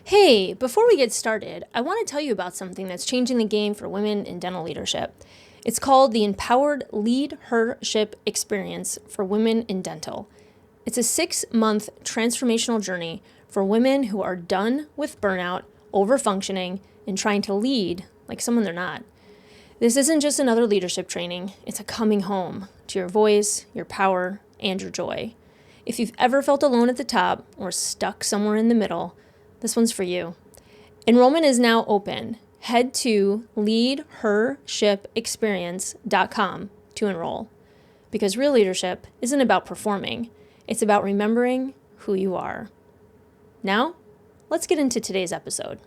Hey, before we get started, I want to tell you about something that's changing the game for women in dental leadership. It's called the Empowered Leadership Experience for Women in Dental. It's a 6-month transformational journey for women who are done with burnout, overfunctioning, and trying to lead like someone they're not. This isn't just another leadership training, it's a coming home to your voice, your power, and your joy. If you've ever felt alone at the top or stuck somewhere in the middle, this one's for you. Enrollment is now open. Head to leadhershipexperience.com to enroll. Because real leadership isn't about performing, it's about remembering who you are. Now, let's get into today's episode.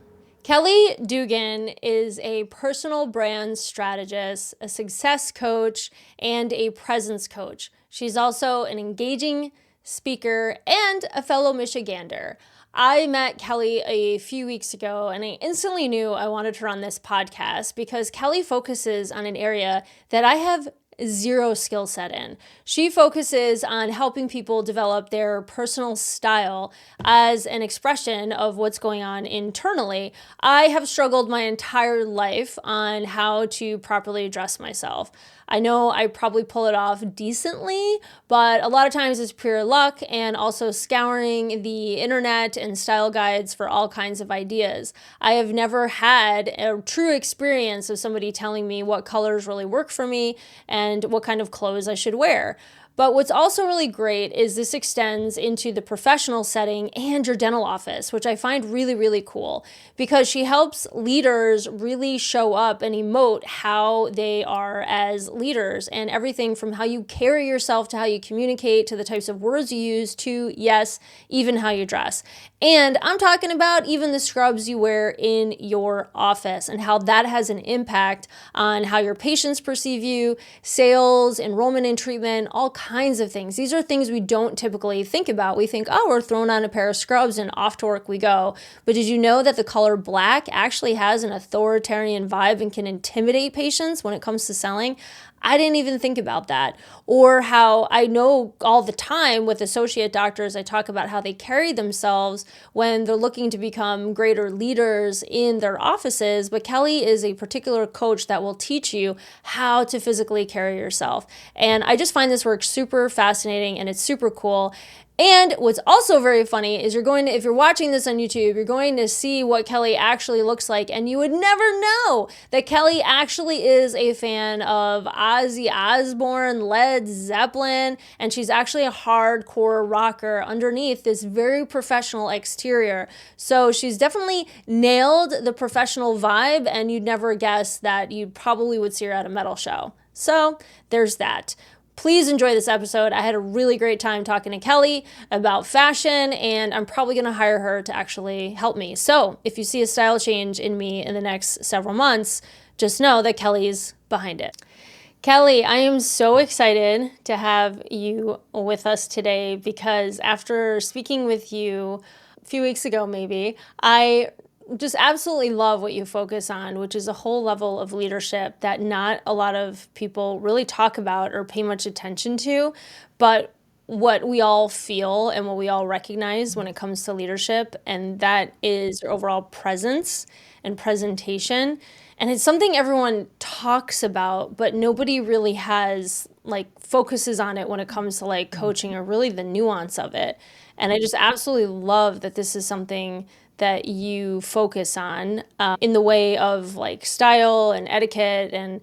Kelly Duggan is a personal brand strategist, a success coach, and a presence coach. She's also an engaging speaker and a fellow Michigander. I met Kelly a few weeks ago and I instantly knew I wanted her on this podcast because Kelly focuses on an area that I have zero skill set in. She focuses on helping people develop their personal style as an expression of what's going on internally. I have struggled my entire life on how to properly dress myself. I know I probably pull it off decently, but a lot of times it's pure luck and also scouring the internet and style guides for all kinds of ideas. I have never had a true experience of somebody telling me what colors really work for me and what kind of clothes I should wear. But what's also really great is this extends into the professional setting and your dental office, which I find really, really cool because she helps leaders really show up and emote how they are as leaders and everything from how you carry yourself to how you communicate to the types of words you use to, yes, even how you dress. And I'm talking about even the scrubs you wear in your office and how that has an impact on how your patients perceive you, sales, enrollment in treatment, all kinds of things. These are things we don't typically think about. We think, oh, we're throwing on a pair of scrubs and off to work we go. But did you know that the color black actually has an authoritarian vibe and can intimidate patients when it comes to selling? I didn't even think about that. Or how I know all the time with associate doctors, I talk about how they carry themselves when they're looking to become greater leaders in their offices. But Kelly is a particular coach that will teach you how to physically carry yourself. And I just find this work super fascinating and it's super cool. And what's also very funny is if you're watching this on YouTube, you're going to see what Kelly actually looks like. And you would never know that Kelly actually is a fan of Ozzy Osbourne, Led Zeppelin, and she's actually a hardcore rocker underneath this very professional exterior. So she's definitely nailed the professional vibe, and you'd never guess that you probably would see her at a metal show. So there's that. Please enjoy this episode. I had a really great time talking to Kelly about fashion, and I'm probably going to hire her to actually help me. So if you see a style change in me in the next several months, just know that Kelly's behind it. Kelly, I am so excited to have you with us today because after speaking with you a few weeks ago, maybe, I just absolutely love what you focus on, which is a whole level of leadership that not a lot of people really talk about or pay much attention to, but what we all feel and what we all recognize when it comes to leadership, and that is your overall presence and presentation. And it's something everyone talks about, but nobody really focuses on it when it comes to coaching or really the nuance of it. And I just absolutely love that this is something that you focus on in the way of style and etiquette and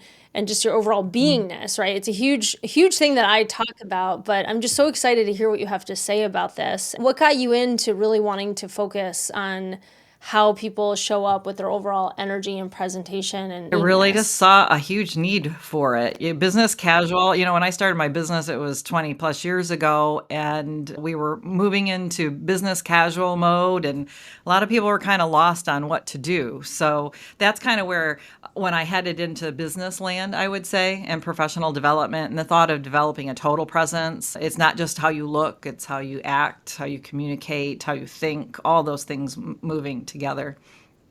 just your overall beingness, right? It's a huge thing that I talk about, but I'm just so excited to hear what you have to say about this. What got you into really wanting to focus on how people show up with their overall energy and presentation and I really beingness? just saw a huge need for it. Business casual, when I started my business, it was 20 plus years ago, and we were moving into business casual mode, and a lot of people were kind of lost on what to do. So that's kind of where, when I headed into business land, I would say, and professional development, and the thought of developing a total presence. It's not just how you look, it's how you act, how you communicate, how you think, all those things moving together.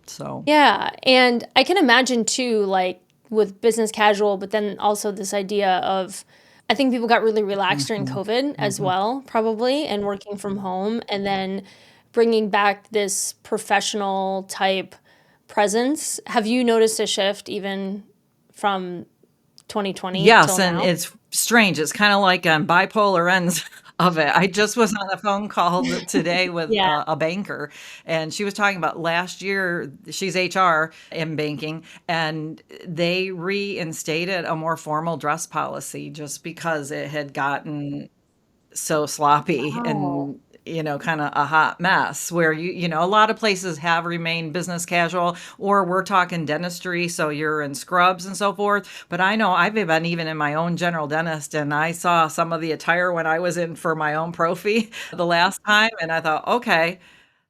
So Yeah, and I can imagine too, with business casual, but then also this idea of, I think people got really relaxed during COVID as well, probably, and working from home. And then bringing back this professional type presence. Have you noticed a shift even from 2020 Yes, till and now? it's strange. It's kind of like on bipolar ends of it. I just was on a phone call today with Yeah. a banker, and she was talking about last year. She's HR in banking, and they reinstated a more formal dress policy just because it had gotten so sloppy Wow. and kind of a hot mess where a lot of places have remained business casual, or we're talking dentistry, so you're in scrubs and so forth. But I know I've been even in my own general dentist, and I saw some of the attire when I was in for my own prophy the last time, and I thought, okay,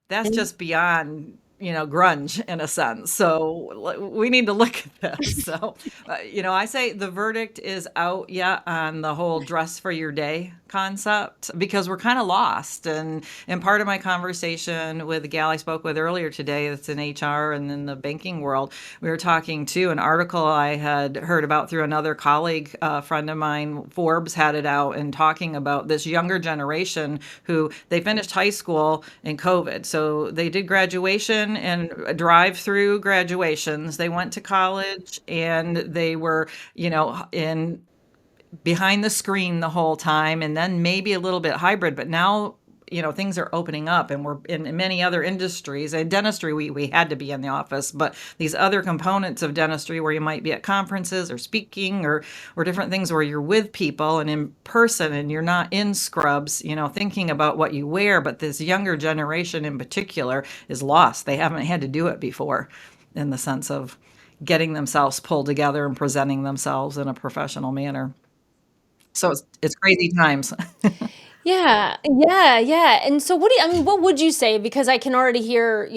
that's just beyond, grunge in a sense. So we need to look at this. So, I say the verdict is out yet on the whole dress for your day concept because we're kind of lost. And part of my conversation with the gal I spoke with earlier today that's in HR and in the banking world, we were talking to an article I had heard about through another colleague, friend of mine. Forbes had it out and talking about this younger generation who they finished high school in COVID. So they did graduation and drive-through graduations. They went to college and they were, in behind the screen the whole time, and then maybe a little bit hybrid. But now, things are opening up, and we're in many other industries. In dentistry, we had to be in the office, but these other components of dentistry where you might be at conferences or speaking or different things where you're with people and in person and you're not in scrubs, thinking about what you wear. But this younger generation in particular is lost. They haven't had to do it before in the sense of getting themselves pulled together and presenting themselves in a professional manner. So it's crazy times. Yeah, yeah, yeah. And so I mean, what would you say? Because I can already hear,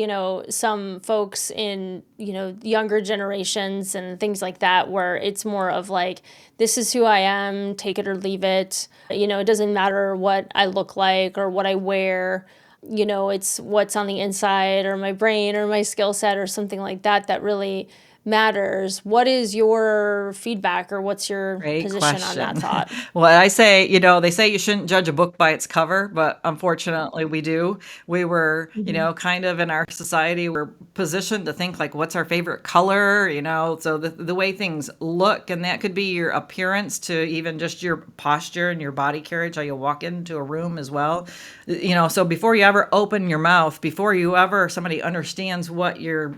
some folks in, younger generations and things like that, where it's more of like, this is who I am, take it or leave it. It doesn't matter what I look like or what I wear. It's what's on the inside or my brain or my skill set or something like that that really matters. What is your feedback or what's your Great position on that question. thought? Well, I say, they say you shouldn't judge a book by its cover, but unfortunately we do. We were, Mhm. kind of in our society, we're positioned to think like, what's our favorite color, so the way things look, and that could be your appearance to even just your posture and your body carriage, how you walk into a room as well. So before you ever open your mouth, before you ever somebody understands what your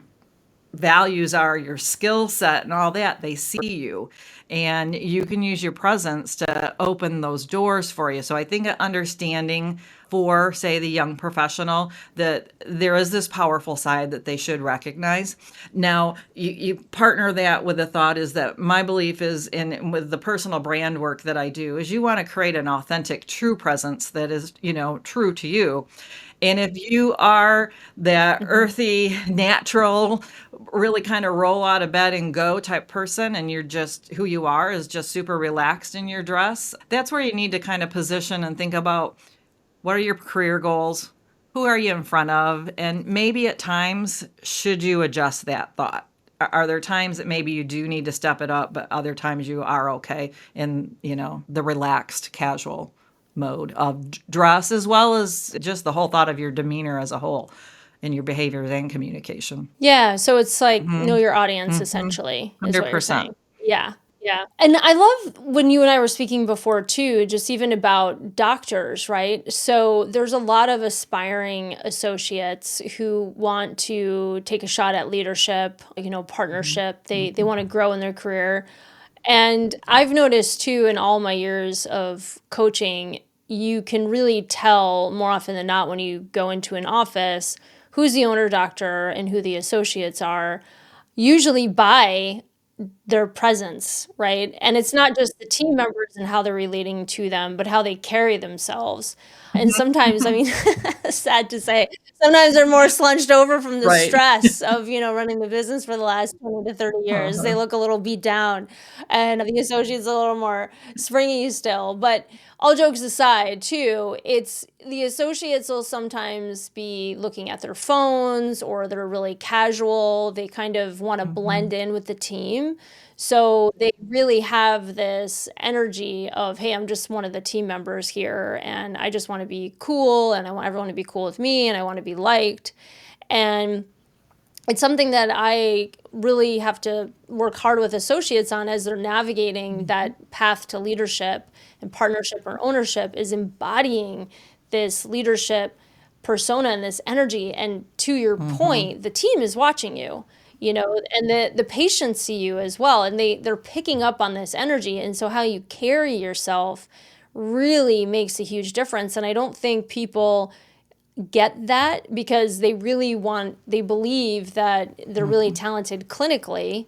values are, your skill set and all that, they see you, and you can use your presence to open those doors for you. So I think understanding for, say, the young professional, that there is this powerful side that they should recognize. Now you partner that with the thought is that my belief is in with the personal brand work that I do is you want to create an authentic, true presence that is, true to you. And if you are that Mhm. earthy, natural, really kind of roll out of bed and go type person, and you're just who you are is just super relaxed in your dress, that's where you need to kind of position and think about what are your career goals? Who are you in front of? And maybe at times, should you adjust that thought? Are there times that maybe you do need to step it up, but other times you are okay in, the relaxed, casual mode of dress, as well as just the whole thought of your demeanor as a whole in your behaviors and communication. Yeah, so it's like know Mhm, your audience mhm, essentially is what you're 100%. saying. Yeah, yeah. And I love when you and I were speaking before too, just even about doctors, right? So there's a lot of aspiring associates who want to take a shot at leadership, Mhm, partnership. They mhm. want to grow in their career. And I've noticed too in all my years of coaching, you can really tell more often than not when you go into an office who's the owner doctor and who the associates are, usually by their presence, right? And it's not just the team members and how they're relating to them, but how they carry themselves. And sometimes, I mean, sad to say, sometimes they're more slunched over from the Right. stress of, running the business for the last 20 to 30 years. They Uh-huh. look a little beat down, and the associate's a little more springy still. But all jokes aside, too, it's the associates will sometimes be looking at their phones, or they're really casual. They kind of want to blend in with the team. So they really have this energy of, hey, I'm just one of the team members here, and I just want to be cool, and I want everyone to be cool with me, and I want to be liked. And it's something that I really have to work hard with associates on as they're navigating that path to leadership and partnership or ownership, is embodying this leadership persona and this energy. And to your point, the team is watching you, and the patients see you as well. And they're picking up on this energy. And so how you carry yourself really makes a huge difference. And I don't think people get that, because they believe that they're really talented clinically,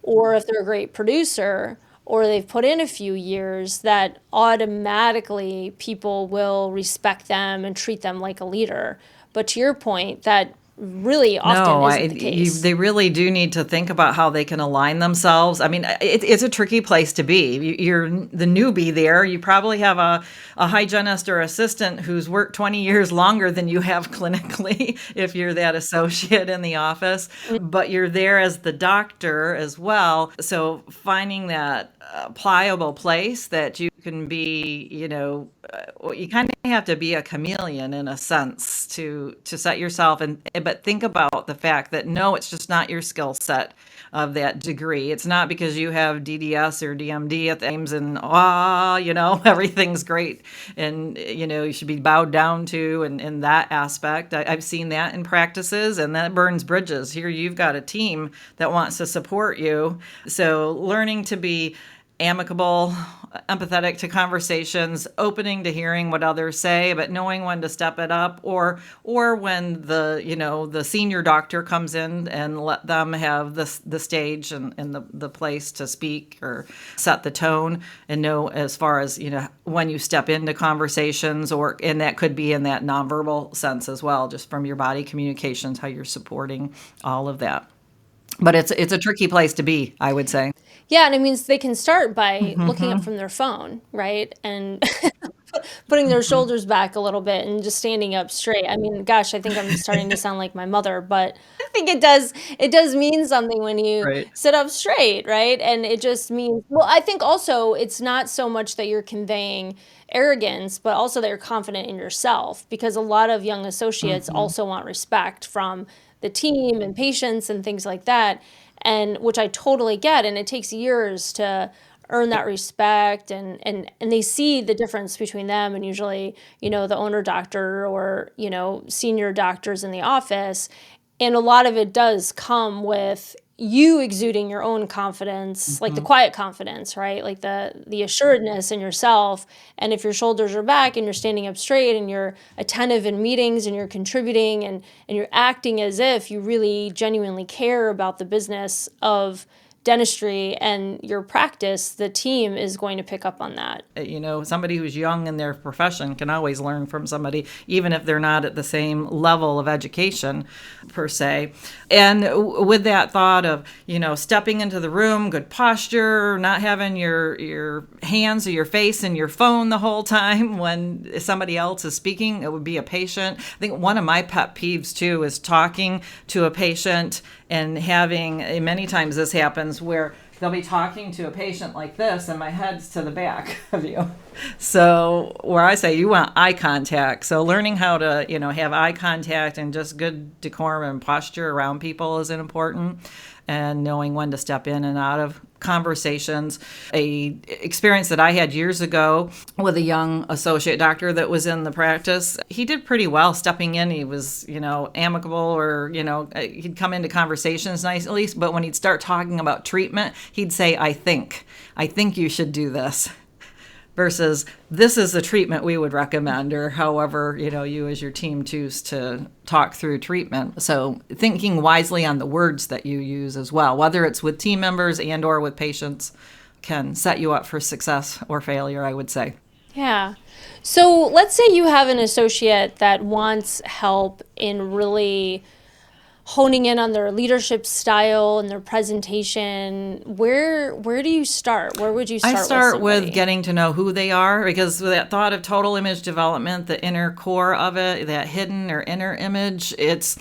or if they're a great producer, or they've put in a few years, that automatically people will respect them and treat them like a leader. But to your point, that really often isn't the case. They really do need to think about how they can align themselves. I mean, it's a tricky place to be. You're the newbie there. You probably have a hygienist or assistant who's worked 20 years longer than you have clinically, if you're that associate in the office. But you're there as the doctor as well. So finding that pliable place that you can be, you kind of have to be a chameleon in a sense to set yourself, but think about the fact that no, it's just not your skill set of that degree. It's not because you have DDS or DMD at the aims and everything's great and you should be bowed down to, and in that aspect. I've seen that in practices, and that burns bridges. Here you've got a team that wants to support you. So learning to be amicable, empathetic to conversations, opening to hearing what others say, but knowing when to step it up, or when the senior doctor comes in, and let them have the stage and the place to speak or set the tone, and know as far as when you step into conversations, and that could be in that nonverbal sense as well, just from your body communications, how you're supporting all of that. But it's a tricky place to be, I would say. Yeah, and it means they can start by looking up from their phone, right? And putting their shoulders back a little bit and just standing up straight. I mean, gosh, I think I'm starting to sound like my mother, but I think it does mean something when you Right. sit up straight, right? And it just means, well, I think also it's not so much that you're conveying arrogance, but also that you're confident in yourself, because a lot of young associates also want respect from the team and patients and things like that, and which I totally get. And it takes years to earn that respect, and they see the difference between them and usually, the owner doctor or, senior doctors in the office. And a lot of it does come with you exuding your own confidence, like the quiet confidence, right? Like the assuredness in yourself. And if your shoulders are back and you're standing up straight and you're attentive in meetings and you're contributing and you're acting as if you really genuinely care about the business of dentistry and your practice, the team is going to pick up on that. Somebody who's young in their profession can always learn from somebody, even if they're not at the same level of education per se. And with that thought of, stepping into the room, good posture, not having your hands or your face in your phone the whole time when somebody else is speaking, it would be a patient. I think one of my pet peeves too is talking to a patient and having, many times this happens where they'll be talking to a patient like this and my head's to the back of you. So where I say you want eye contact. So learning how to, have eye contact and just good decorum and posture around people is important, and knowing when to step in and out of conversations. A experience that I had years ago with a young associate doctor that was in the practice, he did pretty well stepping in. He was, amicable, or, he'd come into conversations nicely, but when he'd start talking about treatment, he'd say, I think you should do this. Versus, this is the treatment we would recommend, or however, you as your team choose to talk through treatment. So thinking wisely on the words that you use as well, whether it's with team members and or with patients, can set you up for success or failure, I would say. Yeah. So let's say you have an associate that wants help in really honing in on their leadership style and their presentation, where do you start? Where would you I start with start with somebody? getting to know who they are, because that thought of total image development, the inner core of it, that hidden or inner image, it's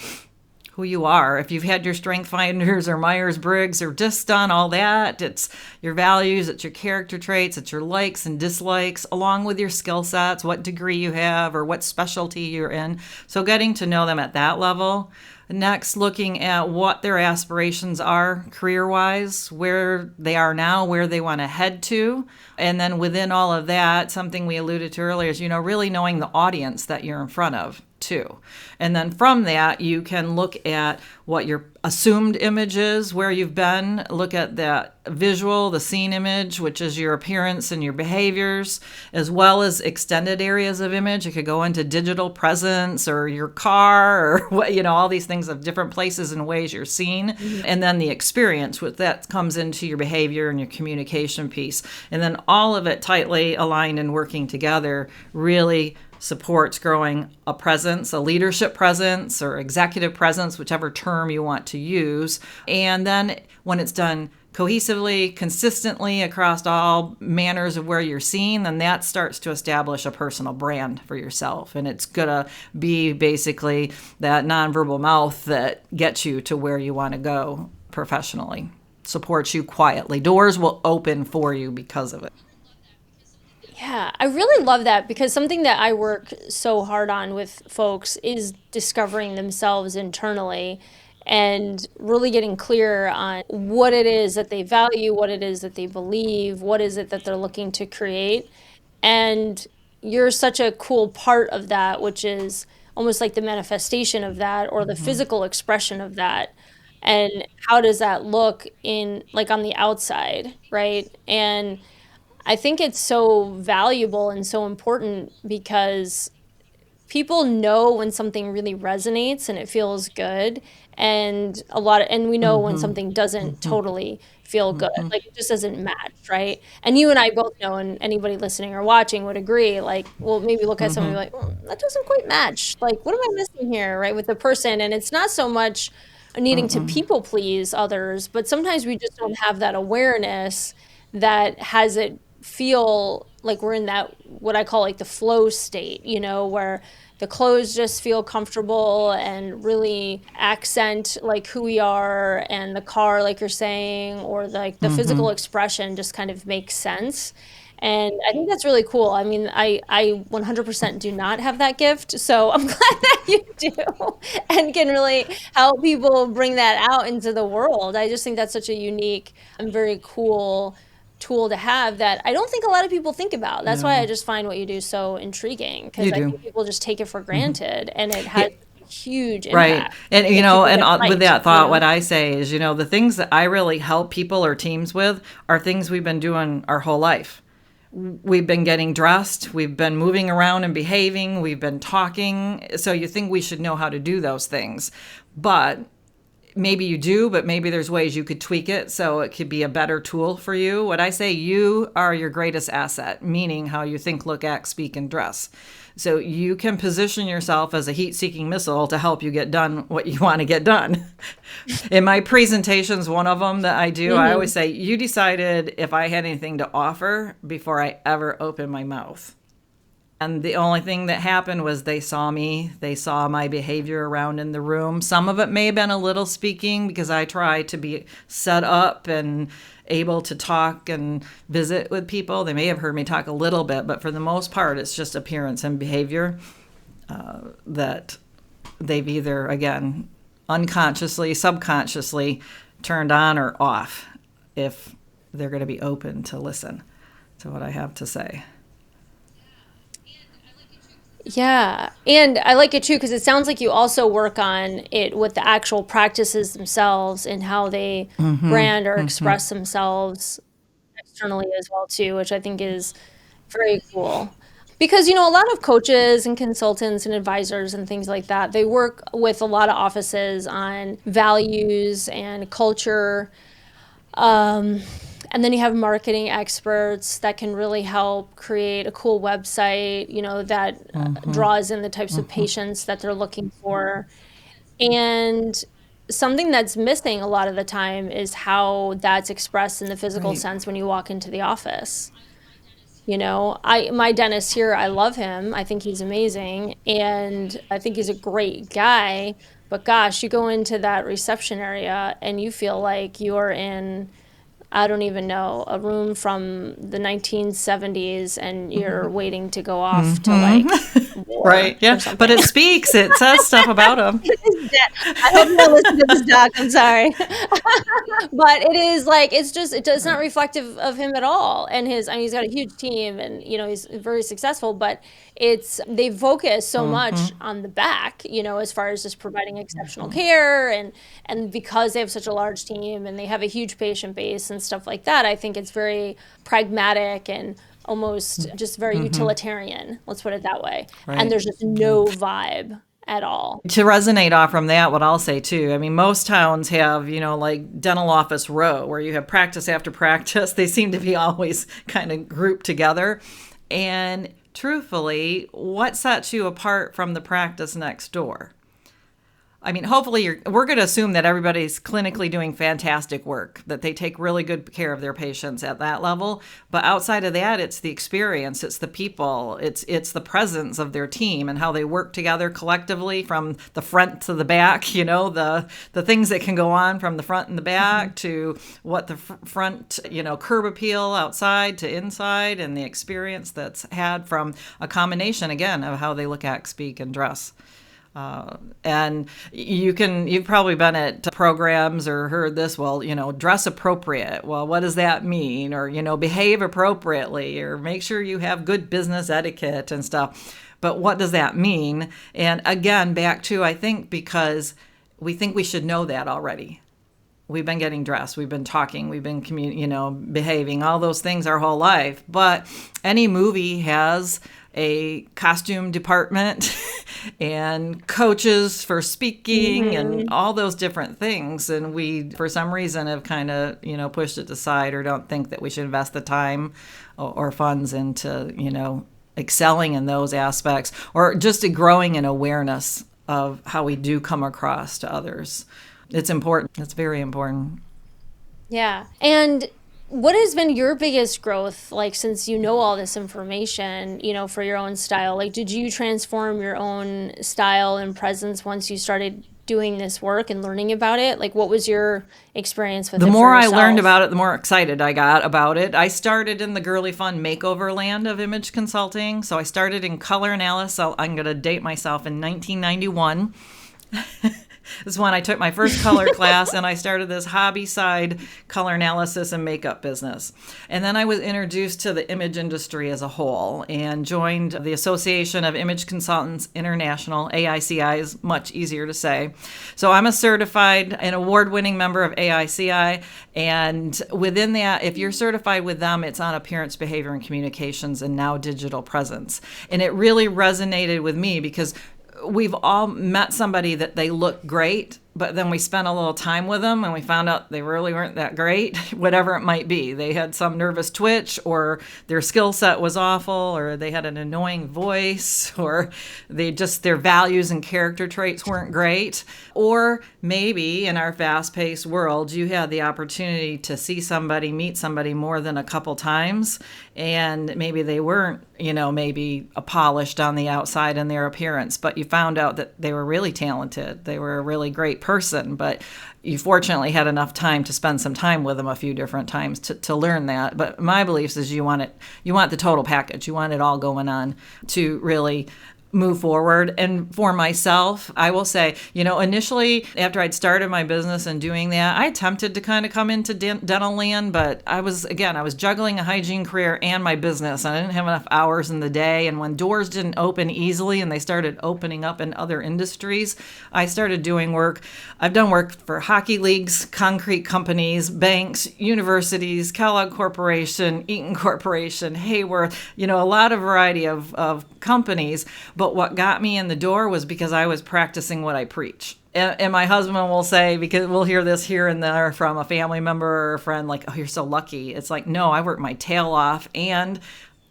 who you are. If you've had your strength finders or Myers-Briggs or DISC done, all that, it's your values, it's your character traits, it's your likes and dislikes, along with your skill sets, what degree you have or what specialty you're in. So getting to know them at that level. Next, looking at what their aspirations are career-wise, where they are now, where they want to head to. And then within all of that, something we alluded to earlier is, really knowing the audience that you're in front of too. And then from that, you can look at what your assumed image is, where you've been, look at that visual, the scene image, which is your appearance and your behaviors, as well as extended areas of image. It could go into digital presence or your car or what, all these things of different places and ways you're seen. Mm-hmm. And then the experience with that comes into your behavior and your communication piece. And then all of it tightly aligned and working together really supports growing a presence, a leadership presence or executive presence, whichever term you want to use. And then when it's done cohesively, consistently across all manners of where you're seen, then that starts to establish a personal brand for yourself. And it's going to be basically that nonverbal mouth that gets you to where you want to go professionally, supports you quietly. Doors will open for you because of it. Yeah, I really love that because something that I work so hard on with folks is discovering themselves internally and really getting clear on what it is that they value, what it is that they believe, what is it that they're looking to create. And you're such a cool part of that, which is almost like the manifestation of that or the physical expression of that. And how does that look in like on the outside, right? And I think it's so valuable and so important because people know when something really resonates and it feels good, and we know when something doesn't totally feel good, like it just doesn't match, right? And you and I both know, and anybody listening or watching would agree, like, well, maybe look at somebody like, that doesn't quite match. Like, what am I missing here, right, with the person? And it's not so much needing to people please others, but sometimes we just don't have that awareness that has it feel like we're in that what I call like the flow state, where the clothes just feel comfortable and really accent like who we are, and the car, like you're saying, or like the physical expression just kind of makes sense. And I think that's really cool. I mean, I 100% do not have that gift, so I'm glad that you do and can really help people bring that out into the world. I just think that's such a unique and very cool tool to have that I don't think a lot of people think about. That's why I No, just find what you do so intriguing, because you I do. think people just take it for granted and it has huge Right. impact And, if people and get it with right, that thought, what I say is, the things that I really help people or teams with are things we've been doing our whole life. We've been getting dressed, we've been moving around and behaving, we've been talking. So you think we should know how to do those things. But maybe you do, but maybe there's ways you could tweak it so it could be a better tool for you. What I say, you are your greatest asset, meaning how you think, look, act, speak, and dress. So you can position yourself as a heat-seeking missile to help you get done what you want to get done. In my presentations, one of them that I do, I always say, you decided if I had anything to offer before I ever opened my mouth. And the only thing that happened was they saw me, they saw my behavior around in the room. Some of it may have been a little speaking because I try to be set up and able to talk and visit with people. They may have heard me talk a little bit, but for the most part, it's just appearance and behavior that they've either, again, unconsciously, subconsciously turned on or off if they're going to be open to listen to what I have to say. Yeah. And I like it too, because it sounds like you also work on it with the actual practices themselves and how they brand or express themselves externally as well too, which I think is very cool. Because, a lot of coaches and consultants and advisors and things like that, they work with a lot of offices on values and culture. And then you have marketing experts that can really help create a cool website, that draws in the types of patients that they're looking for. And something that's missing a lot of the time is how that's expressed in the physical sense when you walk into the office. My dentist here, I love him. I think he's amazing. And I think he's a great guy. But gosh, you go into that reception area and you feel like you're in, I don't even know, a room from the 1970s and you're waiting to go off to like war Right. Yeah. or something. But it speaks. It says stuff about him. I hope you don't listen to this, Doc. I'm sorry. But it is like, it's not reflective of him at all. And he's got a huge team and, he's very successful, but they focus so much on the back, as far as just providing exceptional care and because they have such a large team and they have a huge patient base and stuff like that, I think it's very pragmatic and almost just very utilitarian. Let's put it that way. Right. And there's just no vibe at all. To resonate off from that, what I'll say too, I mean, most towns have, like dental office row where you have practice after practice. They seem to be always kind of grouped together. And truthfully, what sets you apart from the practice next door? I mean, hopefully we're going to assume that everybody's clinically doing fantastic work, that they take really good care of their patients at that level. But outside of that, it's the experience, it's the people, it's the presence of their team and how they work together collectively from the front to the back, the things that can go on from the front and the back to what the front, curb appeal outside to inside, and the experience that's had from a combination, again, of how they look, act, speak, and dress. And you've probably been at programs or heard this, dress appropriate. Well, what does that mean? Or, behave appropriately, or make sure you have good business etiquette and stuff. But what does that mean? And again, back to, I think, because we think we should know that already. We've been getting dressed, we've been talking, we've been behaving, all those things our whole life. But any movie has a costume department and coaches for speaking and all those different things. And we, for some reason, have kind of, pushed it aside or don't think that we should invest the time or funds into, excelling in those aspects or just growing in awareness of how we do come across to others. It's important. It's very important. Yeah. And what has been your biggest growth, like, since you know all this information, for your own style? Like, did you transform your own style and presence once you started doing this work and learning about it? Like, what was your experience with it? The more I learned about it, the more excited I got about it. I started in the girly fun makeover land of image consulting. So I started in color analysis. I'm going to date myself in 1991. This is when I took my first color class and I started this hobby side color analysis and makeup business. And then I was introduced to the image industry as a whole and joined the Association of Image Consultants International. AICI is much easier to say. So I'm a certified and award-winning member of AICI. And within that, if you're certified with them, it's on appearance, behavior, and communications, and now digital presence. And it really resonated with me because we've all met somebody that they look great, but then we spent a little time with them and we found out they really weren't that great, whatever it might be. They had some nervous twitch, or their skill set was awful, or they had an annoying voice, or their values and character traits weren't great. Or maybe in our fast-paced world, you had the opportunity to meet somebody more than a couple times, and maybe they weren't, maybe polished on the outside in their appearance, but you found out that they were really talented. They were a really great person, but you fortunately had enough time to spend some time with them a few different times to learn that. But my beliefs is you want the total package. You want it all going on to really move forward. And for myself, I will say, initially after I'd started my business and doing that, I attempted to kind of come into dental land, but I was juggling a hygiene career and my business, and I didn't have enough hours in the day. And when doors didn't open easily and they started opening up in other industries, I started doing work. I've done work for hockey leagues, concrete companies, banks, universities, Kellogg Corporation, Eaton Corporation, Hayworth, a lot of variety of companies. But what got me in the door was because I was practicing what I preach. And my husband will say, because we'll hear this here and there from a family member or a friend, like, oh, you're so lucky. It's like, no, I work my tail off and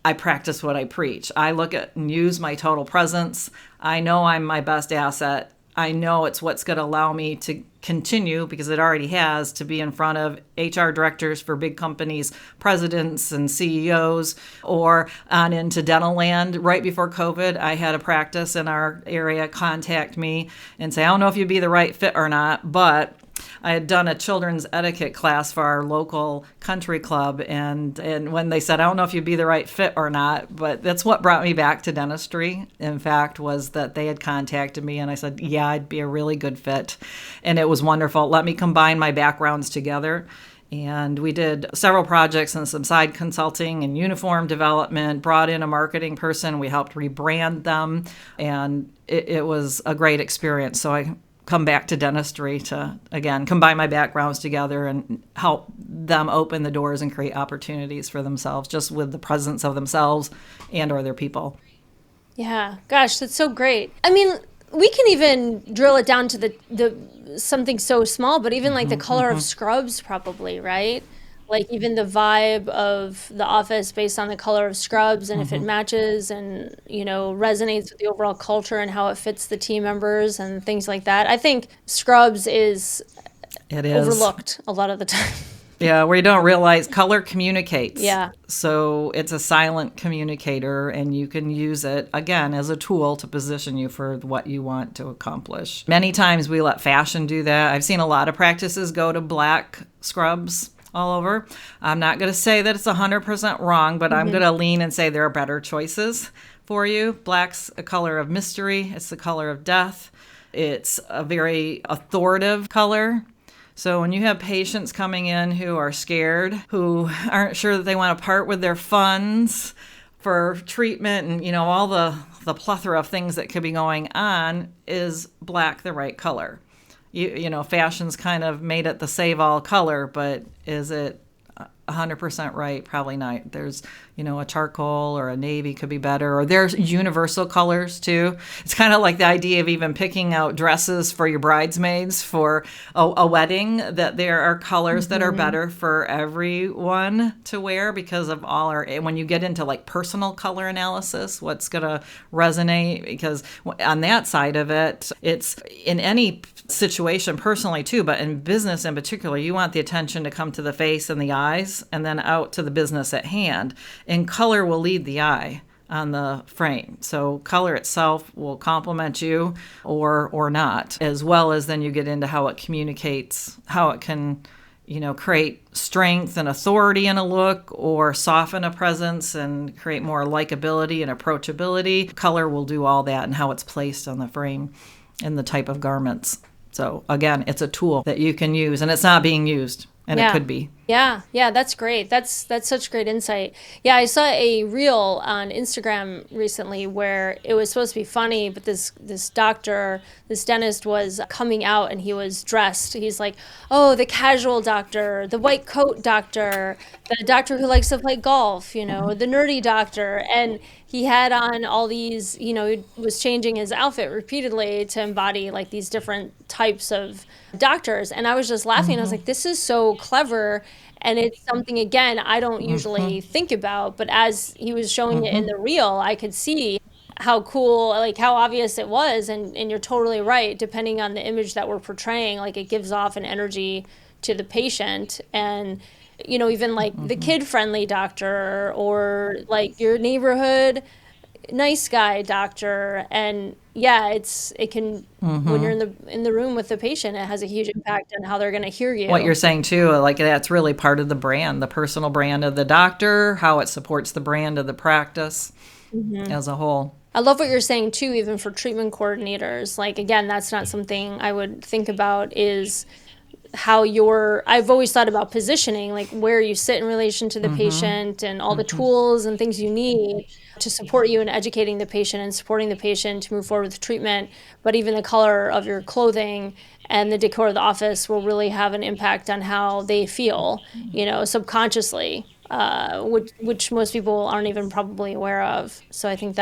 I practice what I preach. I look at and use my total presence. I know I'm my best asset. I know it's what's going to allow me to continue, because it already has, to be in front of HR directors for big companies, presidents and CEOs, or on into dental land. Right before COVID, I had a practice in our area contact me and say, I don't know if you'd be the right fit or not, but I had done a children's etiquette class for our local country club, and when they said, I don't know if you'd be the right fit or not, but that's what brought me back to dentistry, in fact, was that they had contacted me, and I said, yeah, I'd be a really good fit. And it was wonderful. Let me combine my backgrounds together. And we did several projects and some side consulting and uniform development, brought in a marketing person. We helped rebrand them, and it was a great experience. So I come back to dentistry to, again, combine my backgrounds together and help them open the doors and create opportunities for themselves, just with the presence of themselves and or their people. Yeah, gosh, that's so great. I mean, we can even drill it down to the something so small, but even like the color of scrubs probably, right? Like even the vibe of the office based on the color of scrubs, and if it matches and, resonates with the overall culture and how it fits the team members and things like that. I think scrubs is overlooked a lot of the time. Yeah, where you don't realize color communicates. Yeah. So it's a silent communicator, and you can use it, again, as a tool to position you for what you want to accomplish. Many times we let fashion do that. I've seen a lot of practices go to black scrubs all over. I'm not going to say that it's 100% wrong, but I'm going to lean and say there are better choices for you. Black's a color of mystery. It's the color of death. It's a very authoritative color. So when you have patients coming in who are scared, who aren't sure that they want to part with their funds for treatment, and all the plethora of things that could be going on, is black the right color? Fashion's kind of made it the save-all color, but is it 100% right? Probably not. There's, a charcoal or a navy could be better, or there's universal colors too. It's kind of like the idea of even picking out dresses for your bridesmaids for a wedding, that there are colors that are better for everyone to wear, because of all when you get into like personal color analysis, what's going to resonate, because on that side of it, it's in any situation personally too, but in business in particular, you want the attention to come to the face and the eyes, and then out to the business at hand. And color will lead the eye on the frame. So color itself will complement you or not, as well as then you get into how it communicates, how it can, create strength and authority in a look, or soften a presence and create more likability and approachability. Color will do all that, and how it's placed on the frame and the type of garments. So again, it's a tool that you can use, and it's not being used. And it could be. Yeah, that's great. That's such great insight. Yeah, I saw a reel on Instagram recently where it was supposed to be funny, but this dentist was coming out, and he was dressed. He's like, oh, the casual doctor, the white coat doctor, the doctor who likes to play golf, the nerdy doctor. And he had on all these, he was changing his outfit repeatedly to embody like these different types of doctors. And I was just laughing. I was like, this is so clever. And it's something, again, I don't usually think about. But as he was showing it in the reel, I could see how cool, like how obvious it was. And you're totally right. Depending on the image that we're portraying, like it gives off an energy to the patient. And even like the kid-friendly doctor, or like your neighborhood nice guy doctor. And yeah, it can when you're in the room with the patient, it has a huge impact on how they're going to hear you. What you're saying too, like that's really part of the brand, the personal brand of the doctor, how it supports the brand of the practice as a whole. I love what you're saying too, even for treatment coordinators. Like again, that's not something I would think about, is how I've always thought about positioning, like where you sit in relation to the patient, and all the tools and things you need to support you in educating the patient and supporting the patient to move forward with treatment. But even the color of your clothing and the decor of the office will really have an impact on how they feel, subconsciously, which most people aren't even probably aware of. So I think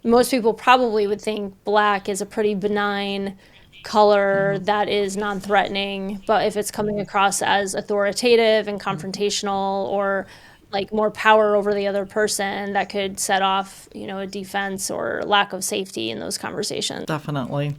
most people probably would think black is a pretty benign color that is non-threatening, but if it's coming across as authoritative and confrontational, or like more power over the other person, that could set off, a defense or lack of safety in those conversations. Definitely.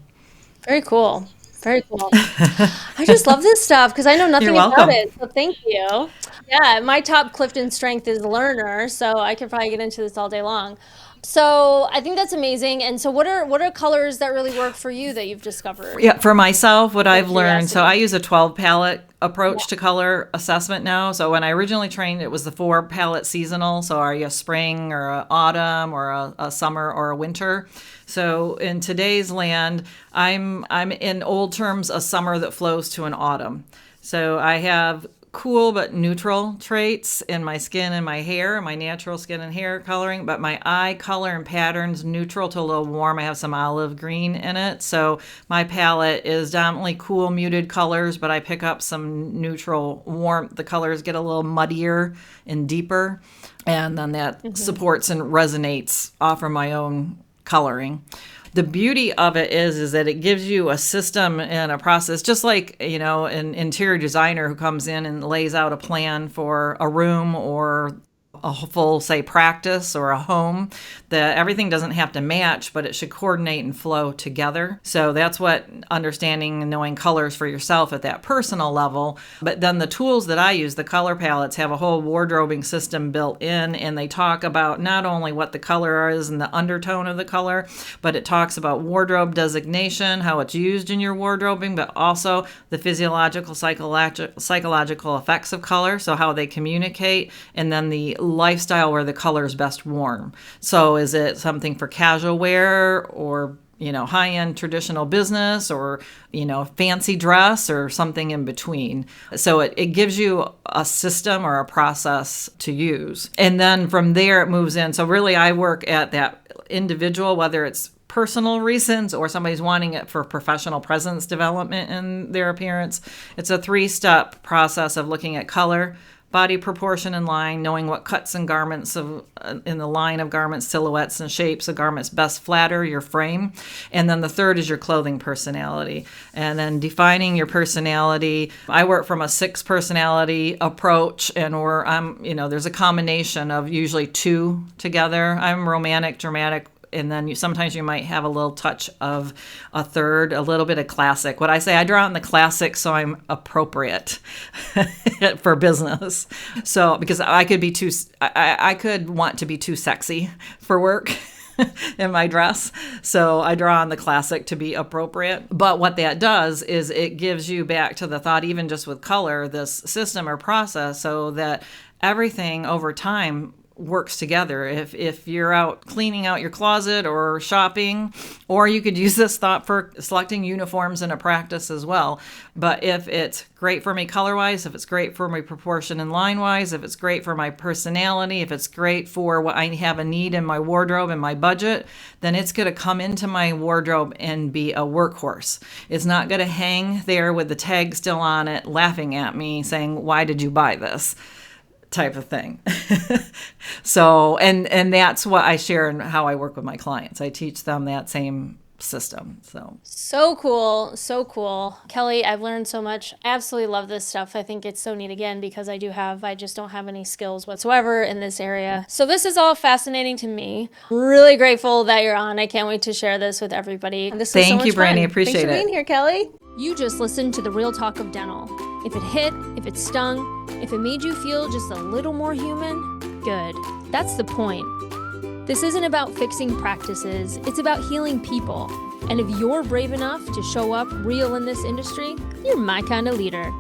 Very cool. Very cool. I just love this stuff because I know You're nothing about welcome. it. So thank you. Yeah, my top Clifton strength is learner, so I could probably get into this all day long. So I think that's amazing. And so what are colors that really work for you that you've discovered? Yeah, for myself, what Out of I've learned, so I curiosity. use a 12 palette Yeah. approach to color assessment now. So when I originally trained, it was the 4 palette seasonal. So are you a spring or a autumn or a summer or a winter? So in today's land, I'm in old terms a summer that flows to an autumn. So I have cool but neutral traits in my skin and my hair, my natural skin and hair coloring, but my eye color and patterns neutral to a little warm. I have some olive green in it. So my palette is dominantly cool, muted colors, but I pick up some neutral warmth. The colors get a little muddier and deeper. And then that supports and resonates off of my own coloring. The beauty of it is that it gives you a system and a process, just like, an interior designer who comes in and lays out a plan for a room or a full, say, practice or a home, that everything doesn't have to match, but it should coordinate and flow together. So that's what understanding and knowing colors for yourself at that personal level. But then the tools that I use, the color palettes, have a whole wardrobing system built in, and they talk about not only what the color is and the undertone of the color, but it talks about wardrobe designation, how it's used in your wardrobing, but also the physiological, psychological effects of color, so how they communicate, and then the lifestyle where the color is best worn. So is it something for casual wear or high-end traditional business or fancy dress or something in between? So it gives you a system or a process to use, and then from there it moves in. So really I work at that individual, whether it's personal reasons or somebody's wanting it for professional presence development in their appearance. It's a 3-step process of looking at color, body proportion and line, knowing what cuts and garments in the line of garments, silhouettes and shapes of garments best flatter your frame. And then the third is your clothing personality. And then defining your personality. I work from a 6 personality approach, and there's a combination of usually 2 together. I'm romantic, dramatic, and then sometimes you might have a little touch of a third, a little bit of classic. What I say, I draw on the classic so I'm appropriate for business. So because I could want to be too sexy for work in my dress. So I draw on the classic to be appropriate. But what that does is it gives you back to the thought, even just with color, this system or process, so that everything over time works together. If you're out cleaning out your closet or shopping, or you could use this thought for selecting uniforms in a practice as well. But if it's great for me color-wise, if it's great for my proportion and line-wise, if it's great for my personality, if it's great for what I have a need in my wardrobe and my budget, then it's going to come into my wardrobe and be a workhorse. It's not going to hang there with the tag still on it, laughing at me, saying, "Why did you buy this?" type of thing. So, and that's what I share and how I work with my clients. I teach them that same system. So cool. So cool. Kelly, I've learned so much. I absolutely love this stuff. I think it's so neat again because I just don't have any skills whatsoever in this area. So this is all fascinating to me. Really grateful that you're on. I can't wait to share this with everybody. This was so Thank much you, fun. Brandi. Thanks Appreciate for being it. here, Kelly. You just listened to the real talk of dental. If it hit, if it stung, if it made you feel just a little more human, good. That's the point. This isn't about fixing practices, it's about healing people. And if you're brave enough to show up real in this industry, you're my kind of leader.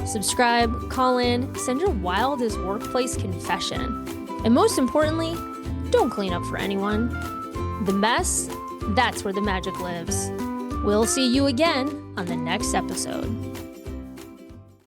Subscribe, call in, send your wildest workplace confession. And most importantly, don't clean up for anyone. The mess, that's where the magic lives. We'll see you again on the next episode.